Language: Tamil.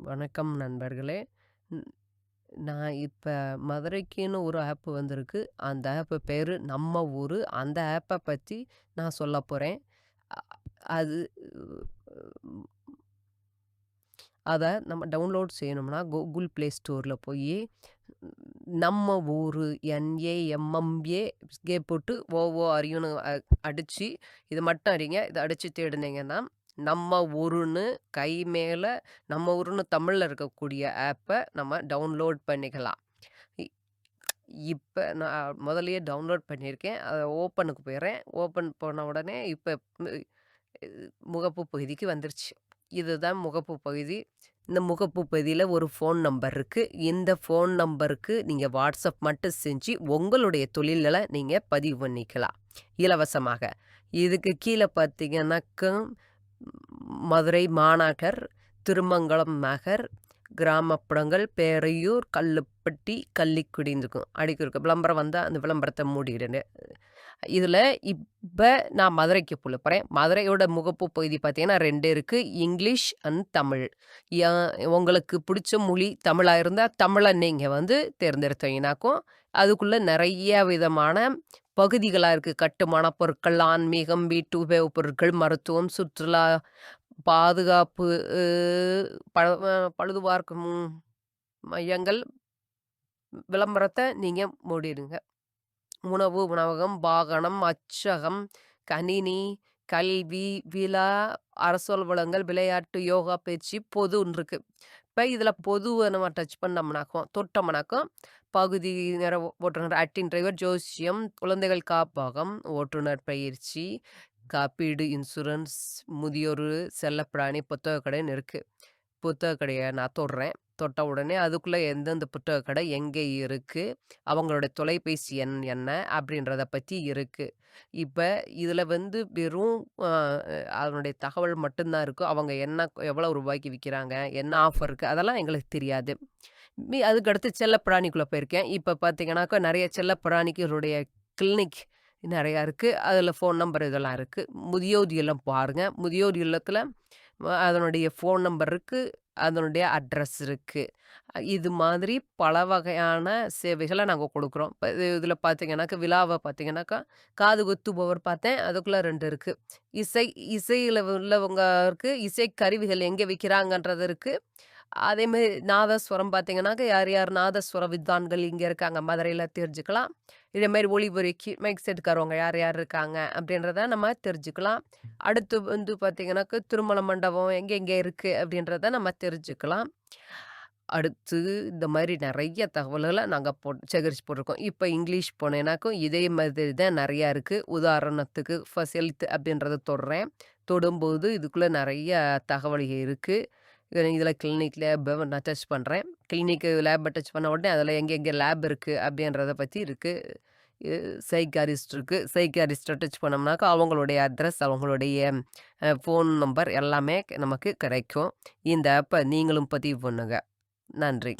வணக்கம் நண்பர்களே. ன் நான் இப்ப மதுரைக்குன்னு ஒரு ஆப் வந்திருக்கு. அந்த ஆப் பேரு நம்ம ஊரு. அந்த ஆப்ப பத்தி நான் சொல்லப் போறேன். அ அது ம் அத நம்ம டவுன்லோட் செய்யணும்னா, Google Play Storeல போயி, நம்ம ஊரு NAMMA போட்டு OORUன்னு அடிச்சு, இது மட்டும் அடிங்க. இத அடிச்சு தேடுனீங்கன்னா, நம்ம ஊருன்னு கை மேல நம்ம ஊருன்னு தமிழ்ல இருக்கக்கூடிய ஆப்ப நம்ம டவுன்லோட் பண்ணிக்கலாம். இ இப்ப நான் முதல்லயே டவுன்லோட் பண்ணியிருக்கேன். அத ஓப்பனுக்கு போயிர்றேன். ஓப்பன் போன உடனே இப்ப முகப்பு பகுதிக்கு வந்துருச்சு. இதுதான் முகப்பு பகுதி. இந்த முகப்பு பகுதியில ஒரு ஃபோன் நம்பர் இருக்கு. இந்த ஃபோன் நம்பருக்கு நீங்க WhatsApp மட்டும் செஞ்சு, உங்களுடைய தொழில்கள நீங்க பதிவு பண்ணிக்கலாம். இலவசமாக. இதுக்கு கீழ பார்த்தீங்கன்னாக்க, மதுரை மாநகர், திருமங்கலம் நகர், கிராமப்புறங்கள், பேரையூர், கல்லுப்பட்டி, கள்ளிக்குடின்னு இருக்கும். அடிக்கு இருக்கும். விளம்பரம் வந்தா அந்த விளம்பரத்த மூடிடுங்க. இதுல இப்ப நான் மதுரைக்கு போறேன். மதுரையோட முகப்பு பகுதி பார்த்தீங்கன்னா 2 இருக்கு. English and Tamil. யா உங்களுக்கு பிடிச்ச மொழி தமிழா இருந்தா, தமிழ நீங்க தேர்ந்தெடுத்தீங்கனாக்கும், அதுக்குள்ள நெறைய விதமான பகுதிகளா இருக்கு. கட்டுமான பொருட்கள், ஆன்மீகம், வீட்டு உபயோகப் பொருட்கள், மருத்துவம், சுற்றுலா, பாதுகாப்பு, அ ப பழுதுபார்க்கும் மையங்கள், விளம்பரத்த நீங்க மூடிடுங்க. உணவு, உணவகம், வாகனம், அச்சகம், கணினி, கல்வி, விழா, அரசு அலுவலகங்கள், விளையாட்டு, யோகா பயிற்சி, பொதுன்னு இருக்கு. இப்ப இதுல பொதுவ நம்ம டச் பண்ணோம்னாக்கும், தொட்டோம்னாக்கும், பகுதி நேர ஓட்டுநர், ஆக்டிங் டிரைவர், ஜோசியம், குழந்தைகள் காப்பகம், ஓட்டுநர் பயிற்சி, காப்பீடு, இன்சூரன்ஸ், முதியோர், செல்லப்பிராணி, புத்தக கடைன்னு இருக்கு. புத்தக கடைய நான் தொடுறேன். தொட்ட உடனே அதுக்குள்ள எந்தெந்த புத்தக கடை எங்கே இருக்கு, அவங்களோட தொலைபேசி எண் என்ன அப்படின்றத பத்தி இருக்கு. இப்ப இதுல வெறும் அ அதனுடைய தகவல் மட்டும் தான் இருக்கும். அவங்க எவ்வளவு ரூபாய்க்கு விக்கிறாங்க, என்ன ஆஃபர் இருக்கு, அதெல்லாம் எங்களுக்கு தெரியாது. அதுக்கடுத்து செல்லப்பிராணிக்குள்ள போயிருக்கேன். இப்ப பார்த்தீங்கன்னாக்கா, நெறைய செல்லப்பிராணிகளுடைய கிளினிக் நெறையா இருக்கு. அதுல ஃபோன் நம்பர் இதெல்லாம் இருக்கு. முதியோர் இல்லம் பாருங்க. முதியோர் இல்லத்துல அதனுடைய ஃபோன் நம்பர் இருக்கு. அதனுடைய அட்ரஸ் இருக்கு. இது மாதிரி பல வகையான சேவைகள நாங்க குடுக்குறோம். இப்ப இதுல பார்த்தீங்கன்னாக்கா, விழாவ பார்த்தீங்கன்னாக்கா, காது குத்துபவர் பார்த்தேன். அதுக்குள்ள 2 இருக்கு. இசை இசையில உள்ளவங்களுக்கு இசை கருவிகள் எங்க விக்கிறாங்கன்றது இருக்கு. அதேமாரி நாதஸ்வரம் பார்த்தீங்கன்னாக்கா, யார் யார் நாதஸ்வர வித்வான்கள் இங்க இருக்காங்க மதுரையில தெரிஞ்சுக்கலாம். இதேமாரி ஒலிபெருக்கி மைக் செட்டுக்காரவங்க யார் யார் இருக்காங்க அப்படின்றத நம்ம தெரிஞ்சுக்கலாம். அடுத்து பார்த்தீங்கன்னாக்கா, திருமண மண்டபம் எங்கெங்க இருக்கு அப்படின்றத நம்ம தெரிஞ்சுக்கலாம். அடுத்து இந்த மாரி நெறைய தகவல்கள நாங்க சேகரிச்சு போட்டுருக்கோம். இப்ப இங்கிலீஷ் போனேன்னாக்கும் இதே மாதிரி தான் நெறையா இருக்கு. உதாரணத்துக்கு ஃபர்ஸ்ட் ஹெல்த் அப்படின்றத தொடுறேன். தொடும்போது இதுக்குள்ள நெறைய தகவல் இருக்கு. இதில கிளினிக் லேப் நான் டச் பண்றேன். கிளினிக் லேப்ப டச் பண்ண உடனே அதில எங்கெங்க லேப் இருக்கு அப்படின்றத பத்தி இருக்கு. சைக்காரிஸ்ட் இருக்கு. சைக்காரிஸ்ட்ட டச் பண்ணோம்னாக்கா, அவங்களுடைய அட்ரஸ், அவங்களுடைய ஃபோன் நம்பர் எல்லாமே நமக்கு கிடைக்கும். இந்த ஆப்ப நீங்களும் பதிவு பண்ணுங்க. நன்றி.